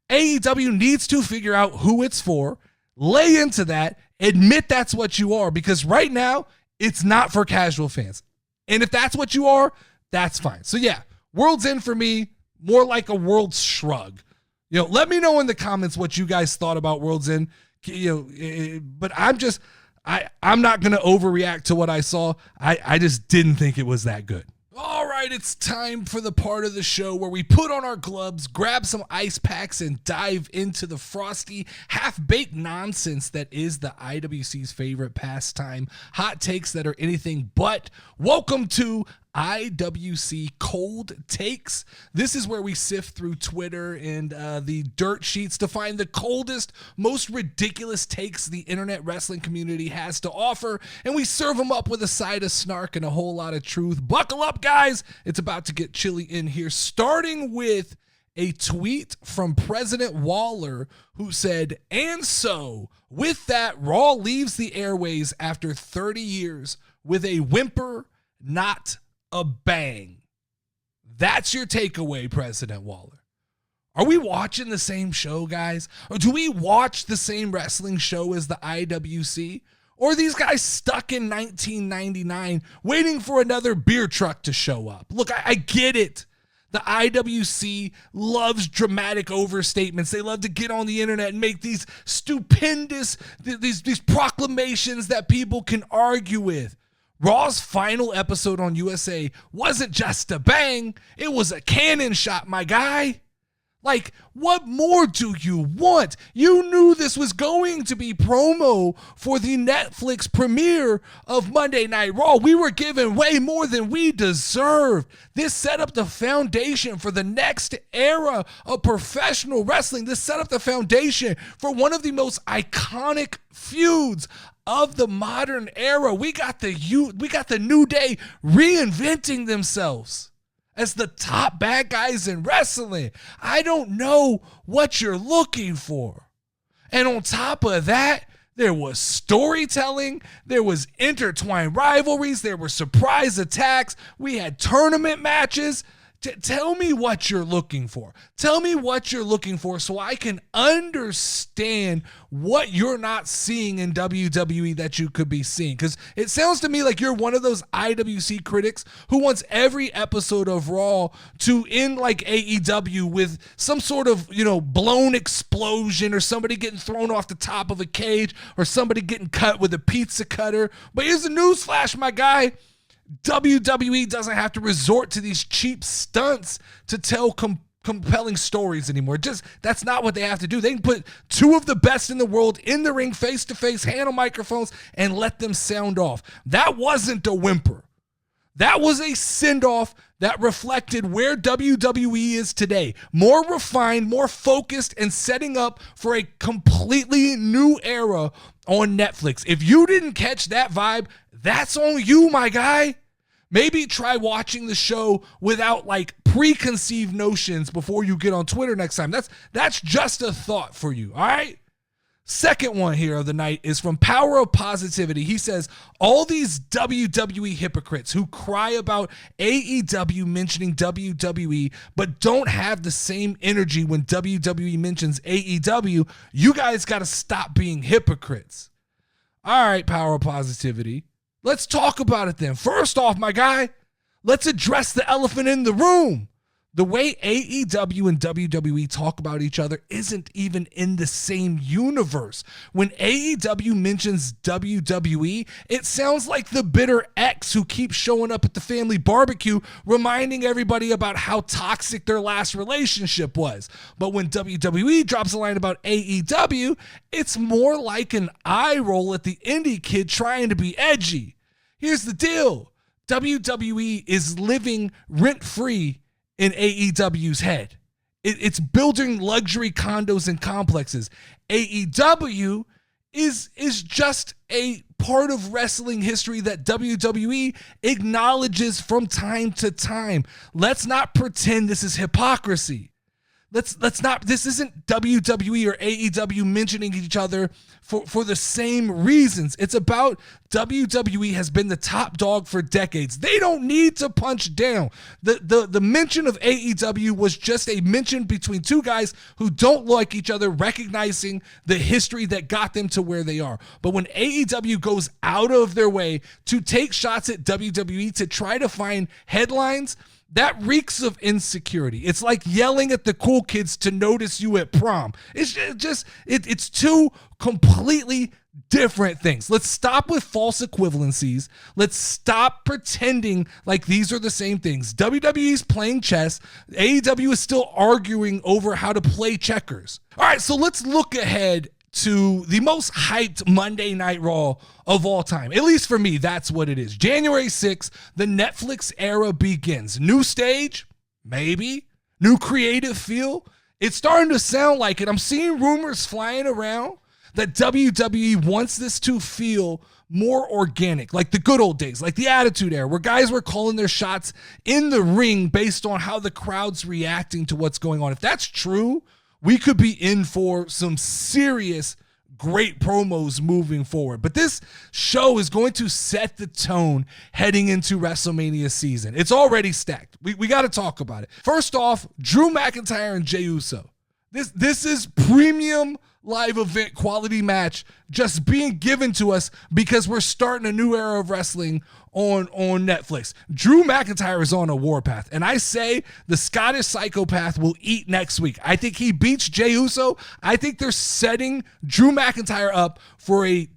AEW needs to figure out who it's for, lay into that, admit that's what you are, because right now, it's not for casual fans. And if that's what you are, that's fine. So yeah, World's End for me, more like a World's Shrug. Let me know in the comments what you guys thought about World's End. But I'm not going to overreact to what I saw. I just didn't think it was that good. All right, it's time for the part of the show where we put on our gloves, grab some ice packs, and dive into the frosty, half-baked nonsense that is the IWC's favorite pastime. Hot takes that are anything but. Welcome to IWC Cold Takes. This is where we sift through Twitter and the dirt sheets to find the coldest, most ridiculous takes the internet wrestling community has to offer, and we serve them up with a side of snark and a whole lot of truth. Buckle up, guys. It's about to get chilly in here, starting with a tweet from President Waller, who said, "And so, with that, Raw leaves the airways after 30 years with a whimper, not a bang." That's your takeaway, President Waller. Are we watching the same show, guys? Or do we watch the same wrestling show as the IWC? Or are these guys stuck in 1999 waiting for another beer truck to show up? Look, I get it. The IWC loves dramatic overstatements. They love to get on the internet and make these stupendous, these proclamations that people can argue with. Raw's final episode on USA wasn't just a bang, it was a cannon shot, my guy. Like, what more do you want? You knew this was going to be promo for the Netflix premiere of Monday Night Raw. We were given way more than we deserved. This set up the foundation for the next era of professional wrestling. This set up the foundation for one of the most iconic feuds of the modern era. We got the New Day reinventing themselves as the top bad guys in wrestling. I don't know what you're looking for. And on top of that, there was storytelling, there was intertwined rivalries, there were surprise attacks, we had tournament matches. Tell me what you're looking for. Tell me what you're looking for so I can understand what you're not seeing in WWE that you could be seeing. Because it sounds to me like you're one of those IWC critics who wants every episode of Raw to end like AEW with some sort of, blown explosion or somebody getting thrown off the top of a cage or somebody getting cut with a pizza cutter. But here's the newsflash, my guy. WWE doesn't have to resort to these cheap stunts to tell compelling stories anymore. That's not what they have to do. They can put two of the best in the world in the ring, face-to-face, handle microphones, and let them sound off. That wasn't a whimper. That was a send-off that reflected where WWE is today. More refined, more focused, and setting up for a completely new era on Netflix. If you didn't catch that vibe, that's on you, my guy. Maybe try watching the show without like preconceived notions before you get on Twitter next time. That's just a thought for you, all right? Second one here of the night is from Power of Positivity. He says, all these WWE hypocrites who cry about AEW mentioning WWE, but don't have the same energy when WWE mentions AEW, you guys got to stop being hypocrites. All right, Power of Positivity. Let's talk about it then. First off, my guy, let's address the elephant in the room. The way AEW and WWE talk about each other isn't even in the same universe. When AEW mentions WWE, it sounds like the bitter ex who keeps showing up at the family barbecue, reminding everybody about how toxic their last relationship was. But when WWE drops a line about AEW, it's more like an eye roll at the indie kid trying to be edgy. Here's the deal. WWE is living rent-free in AEW's head. It's building luxury condos and complexes. AEW is just a part of wrestling history that WWE acknowledges from time to time. Let's not pretend this is hypocrisy. Let's not, this isn't WWE or AEW mentioning each other for the same reasons. It's about WWE has been the top dog for decades. They don't need to punch down. The mention of AEW was just a mention between two guys who don't like each other, recognizing the history that got them to where they are. But when AEW goes out of their way to take shots at WWE to try to find headlines, that reeks of insecurity. It's like yelling at the cool kids to notice you at prom. It's two completely different things. Let's stop with false equivalencies. Let's stop pretending like these are the same things. WWE's playing chess. AEW is still arguing over how to play checkers. All right, so let's look ahead to the most hyped Monday Night Raw of all time. At least for me, that's what it is. January 6th, the Netflix era begins. New stage? Maybe. New creative feel? It's starting to sound like it. I'm seeing rumors flying around that WWE wants this to feel more organic, like the good old days, like the Attitude Era, where guys were calling their shots in the ring based on how the crowd's reacting to what's going on. If that's true, we could be in for some serious great promos moving forward. But this show is going to set the tone heading into WrestleMania season. It's already stacked. We got to talk about it. First off, Drew McIntyre and Jey Uso. This is premium live event quality match just being given to us because we're starting a new era of wrestling on Netflix. Drew McIntyre is on a warpath, and I say the Scottish psychopath will eat next week. I think he beats Jey Uso. I think they're setting Drew McIntyre up for a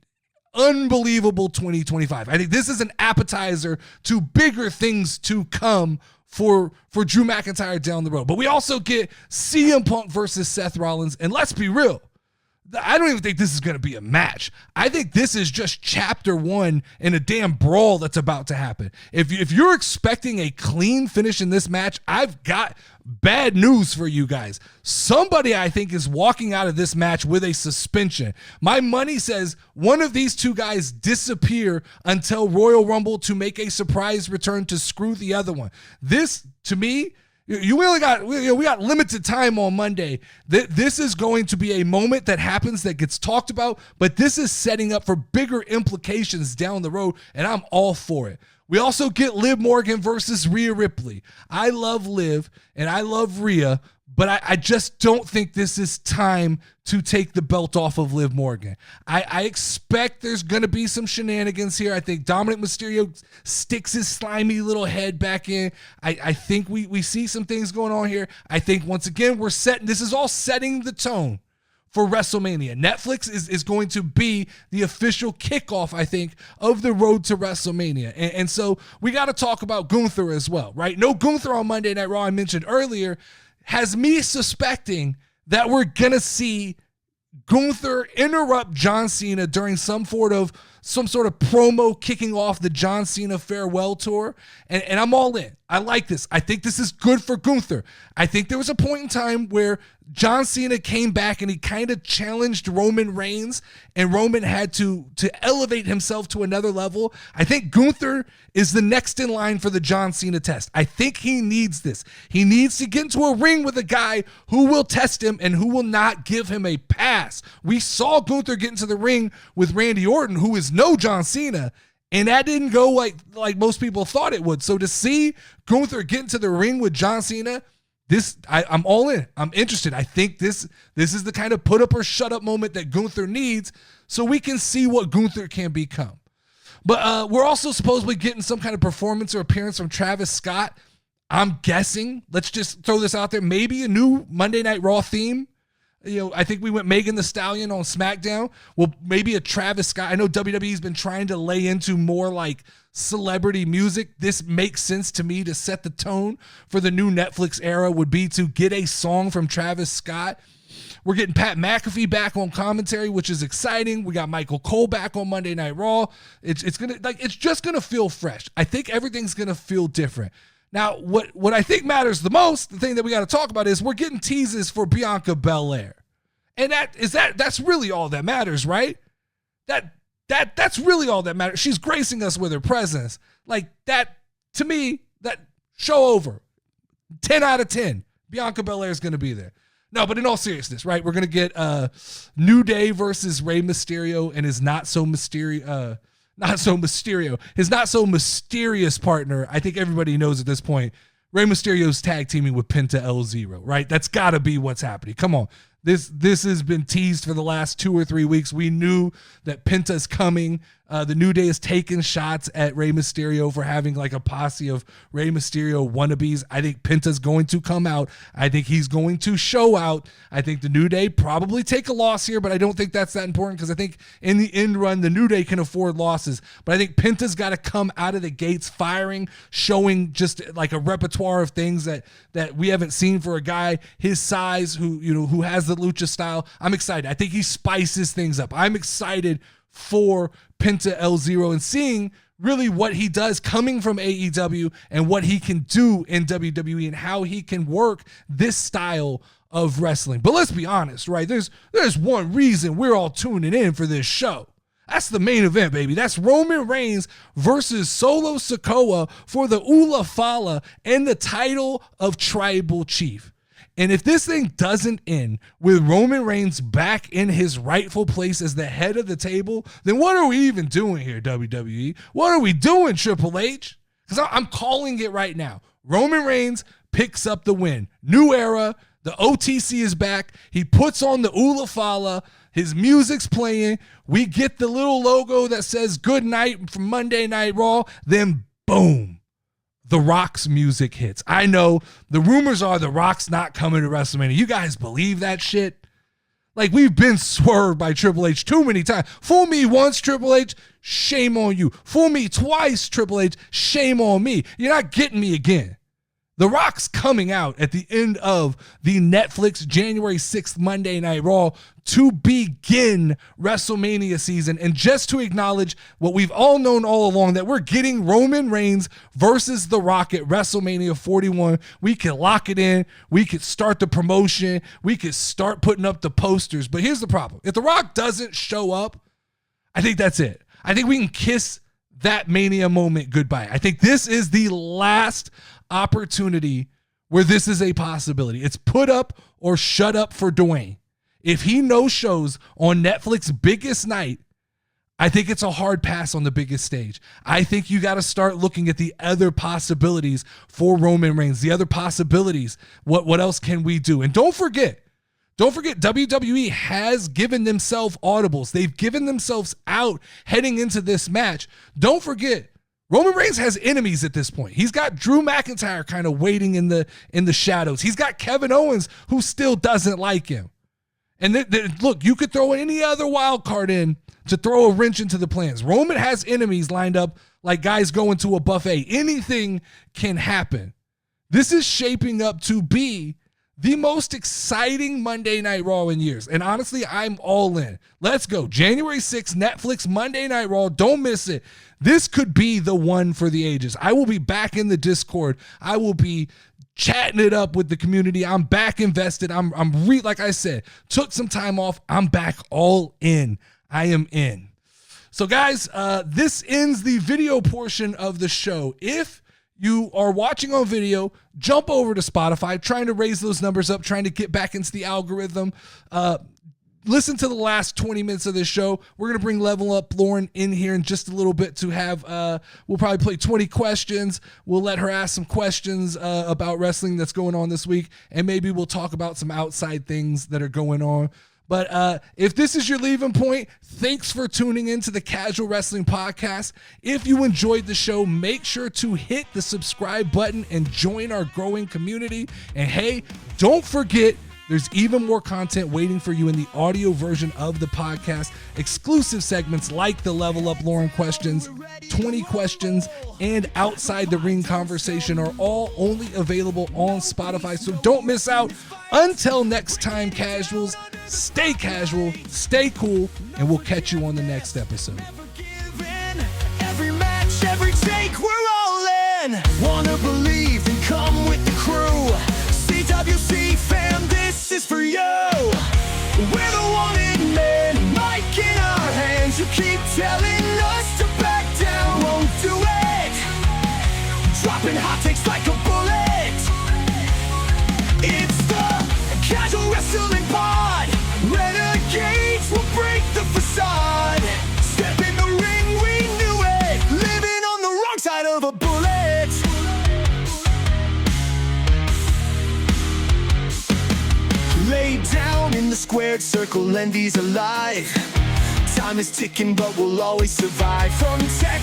unbelievable 2025. I think this is an appetizer to bigger things to come for Drew McIntyre down the road. But we also get CM Punk versus Seth Rollins, and let's be real, I don't even think this is going to be a match. I think this is just chapter one in a damn brawl that's about to happen. If you're expecting a clean finish in this match, I've got bad news for you guys. Somebody, I think, is walking out of this match with a suspension. My money says one of these two guys disappear until Royal Rumble to make a surprise return to screw the other one. This, to me, we got limited time on Monday. This is going to be a moment that happens that gets talked about, but this is setting up for bigger implications down the road, and I'm all for it. We also get Liv Morgan versus Rhea Ripley. I love Liv and I love Rhea, but I just don't think this is time to take the belt off of Liv Morgan. I expect there's going to be some shenanigans here. I think Dominic Mysterio sticks his slimy little head back in. I think we see some things going on here. I think, once again, this is all setting the tone for WrestleMania. Netflix is going to be the official kickoff, I think, of the road to WrestleMania. And so we got to talk about Gunther as well, right? No Gunther on Monday Night Raw, I mentioned earlier, has me suspecting that we're going to see Gunther interrupt John Cena during some sort of promo kicking off the John Cena farewell tour. And I'm all in. I like this. I think this is good for Gunther. I think there was a point in time where John Cena came back and he kind of challenged Roman Reigns, and Roman had to elevate himself to another level. I think Gunther is the next in line for the John Cena test. I think he needs this. He needs to get into a ring with a guy who will test him and who will not give him a pass. We saw Gunther get into the ring with Randy Orton, who is no John Cena, and that didn't go like most people thought it would. So to see Gunther get into the ring with John Cena, I'm all in. I'm interested. I think this is the kind of put up or shut up moment that Gunther needs so we can see what Gunther can become. But we're also supposedly getting some kind of performance or appearance from Travis Scott. I'm guessing, let's just throw this out there, maybe a new Monday Night Raw theme. I think we went Megan Thee Stallion on SmackDown. Well, maybe a Travis Scott. I know WWE's been trying to lay into more like celebrity music. This makes sense to me to set the tone for the new Netflix era would be to get a song from Travis Scott. We're getting Pat McAfee back on commentary, which is exciting. We got Michael Cole back on Monday Night Raw. It's just gonna feel fresh. I think everything's gonna feel different. Now, what I think matters the most, the thing that we got to talk about is we're getting teases for Bianca Belair. And that's really all that matters, right? That's really all that matters. She's gracing us with her presence. Like that, to me, that show over. 10 out of 10. Bianca Belair is going to be there. No, but in all seriousness, right? We're going to get New Day versus Rey Mysterio and his not so mysterious partner. I think everybody knows at this point, Rey Mysterio's tag teaming with Penta El Zero, right? That's got to be what's happening. Come on. This has been teased for the last 2 or 3 weeks. We knew that Penta's coming. The New Day is taking shots at Rey Mysterio for having like a posse of Rey Mysterio wannabes. I think Penta's going to come out. I think he's going to show out. I think the New Day probably take a loss here, but I don't think that's that important because I think in the end run, the New Day can afford losses. But I think Penta's got to come out of the gates firing, showing just like a repertoire of things that we haven't seen for a guy his size who has the lucha style. I'm excited. I think he spices things up. I'm excited for Penta El Zero and seeing really what he does coming from AEW and what he can do in WWE and how he can work this style of wrestling. But let's be honest, right? There's one reason we're all tuning in for this show. That's the main event, baby. That's Roman Reigns versus Solo Sikoa for the Ula Fala and the title of Tribal Chief. And if this thing doesn't end with Roman Reigns back in his rightful place as the head of the table, then what are we even doing here, WWE? What are we doing, Triple H? Because I'm calling it right now. Roman Reigns picks up the win. New era. The OTC is back. He puts on the Ula Fala. His music's playing. We get the little logo that says good night from Monday Night Raw. Then boom. The Rock's music hits. I know the rumors are The Rock's not coming to WrestleMania. You guys believe that shit? Like, we've been swerved by Triple H too many times. Fool me once, Triple H, shame on you. Fool me twice, Triple H, shame on me. You're not getting me again. The Rock's coming out at the end of the Netflix January 6th Monday Night Raw to begin WrestleMania season. And just to acknowledge what we've all known all along, that we're getting Roman Reigns versus The Rock at WrestleMania 41. We can lock it in. We could start the promotion. We could start putting up the posters. But here's the problem. If The Rock doesn't show up, I think that's it. I think we can kiss that Mania moment goodbye. I think this is the last opportunity where this is a possibility. It's put up or shut up for Dwayne. If he no-shows on Netflix biggest night, I think it's a hard pass on the biggest stage. I think you got to start looking at the other possibilities for Roman Reigns, the other possibilities. What else can we do? And don't forget, WWE has given themselves audibles. They've given themselves out heading into this match. Don't forget, Roman Reigns has enemies at this point. He's got Drew McIntyre kind of waiting in the shadows. He's got Kevin Owens who still doesn't like him. And look, you could throw any other wild card in to throw a wrench into the plans. Roman has enemies lined up like guys going to a buffet. Anything can happen. This is shaping up to be the most exciting Monday Night Raw in years. And honestly, I'm all in. Let's go. January 6th, Netflix, Monday Night Raw. Don't miss it. This could be the one for the ages. I will be back in the Discord. I will be chatting it up with the community. I'm back invested. Like I said, took some time off. I'm back all in. I am in. So guys, this ends the video portion of the show. If you are watching on video, jump over to Spotify, trying to raise those numbers up, trying to get back into the algorithm. Listen to the last 20 minutes of this show. We're going to bring Level Up Lauren in here in just a little bit to have, we'll probably play 20 questions. We'll let her ask some questions about wrestling that's going on this week, and maybe we'll talk about some outside things that are going on. But if this is your leaving point, thanks for tuning into the Casual Wrestling Podcast. If you enjoyed the show, make sure to hit the subscribe button and join our growing community. And hey, don't forget, there's even more content waiting for you in the audio version of the podcast. Exclusive segments like the Level Up Lauren questions, 20 questions, and Outside the Ring conversation are all only available on Spotify. So don't miss out. Until next time, casuals, stay casual, stay cool, and we'll catch you on the next episode. Every match, every take, we're all in. Wanna believe and come with the crew. CWC fam, this is for you. We're the wanted men, mic in our hands. You keep telling us to back down, won't do it. Dropping hot takes like a bullet. It's the Casual Wrestling Pod. Renegades will break the facade. Step in the ring, we knew it. Living on the wrong side of a bullet. Lay down in the squared circle, Envy's alive. Time is ticking, but we'll always survive. From Texas